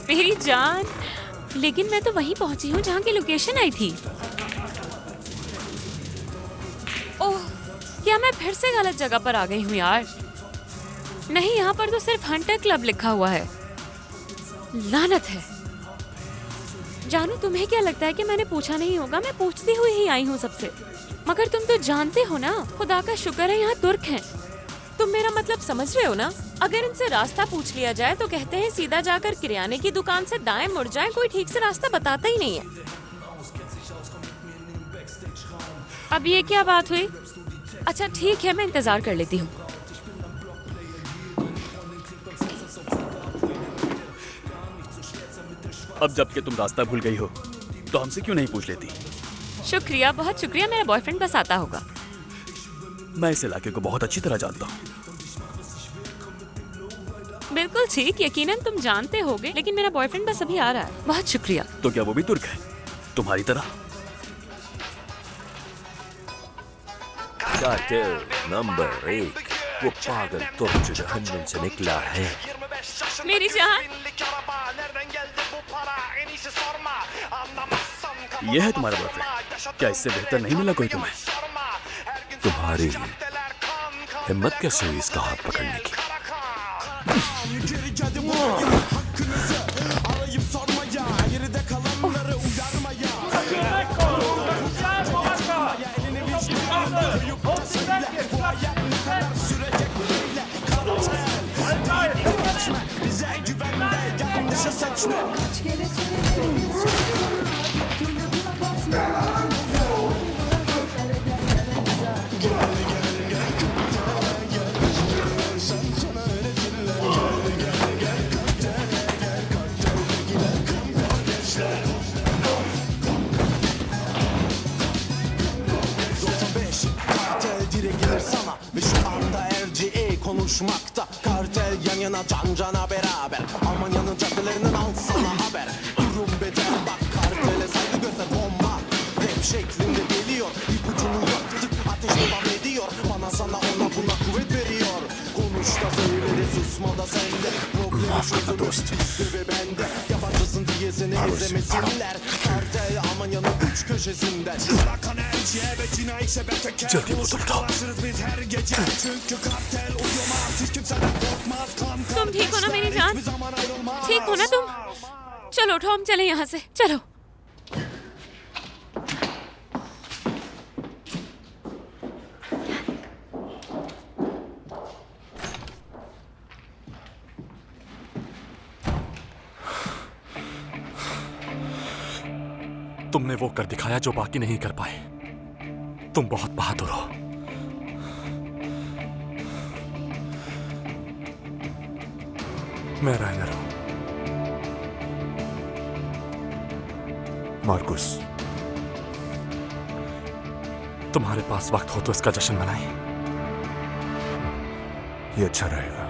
मेरी जान, लेकिन मैं तो वहीं पहुंची हूँ जहाँ की लोकेशन आई थी। ओह, क्या मैं फिर से गलत जगह पर आ गई हूँ यार? नहीं, यहाँ पर तो सिर्फ हंटर क्लब लिखा हुआ है। लानत है। जानू, तुम्हें क्या लगता है कि मैंने पूछा नहीं होगा? मैं पूछती हुई ही आई हूँ सबसे। मगर तुम तो जानते हो ना, खुदा का शुक्र है यहाँ तुर्क हैं। तुम मेरा मतलब समझ रहे हो ना? अगर इनसे रास्ता पूछ लिया जाए तो कहते हैं सीधा जाकर किराने की दुकान से दाएं मुड़ जाए, कोई ठीक से रास्ता बताता ही नहीं है। अब ये क्या बात हुई? अच्छा ठीक है, मैं इंतजार कर लेती हूँ। अब जबकि तुम रास्ता भूल गई हो तो हमसे क्यों नहीं पूछ लेती? शुक्रिया, बहुत शुक्रिया। मेरा बॉयफ्रेंड बस आता होगा। मैं इस इलाके को बहुत अच्छी तरह जानता हूँ। बिल्कुल ठीक, यकीनन तुम जानते होगे, लेकिन मेरा बॉयफ्रेंड बस अभी आ रहा है। बहुत शुक्रिया। तो क्या वो भी तुर्क है तुम्हारी तरह? कार्टेल नंबर 1, वो पागल तुर्क जो जहन्नुम से निकला है। मेरी जान, ये है तुम्हारा बॉयफ्रेंड? क्या इससे बेहतर नहीं मिला कोई तुम्हें? तुम्हारी हिम्मत कैसे हुई इसका हाथ पकड़ने की? Ve şu anda RGA konuşmakta. Kartel yan yana can cana beraber. Almanya'nın caddelerinin al sana haber. Durum beter bak, kartele saygı göster. Bomba rap şeklinde geliyor. İpucunu yaptık, ateş devam ediyor. Bana sana ona buna kuvvet veriyor. Konuş da söyle de susma da sende. Problemi çözümü bizde ve bende. Yabancısın diye seni ezemesinler. Kartel Almanya'nın üç köşesinde. जल्दी बोतल उठाओ। तुम ठीक हो ना मेरी जान? ठीक हो ना तुम? चलो उठो, हम चले यहाँ से, चलो। तुमने वो कर दिखाया जो बाकी नहीं कर पाए। तुम बहुत बहादुर हो। मैं राइनर हूं। मार्कुस, तुम्हारे पास वक्त हो तो इसका जश्न मनाएं। ये अच्छा रहेगा।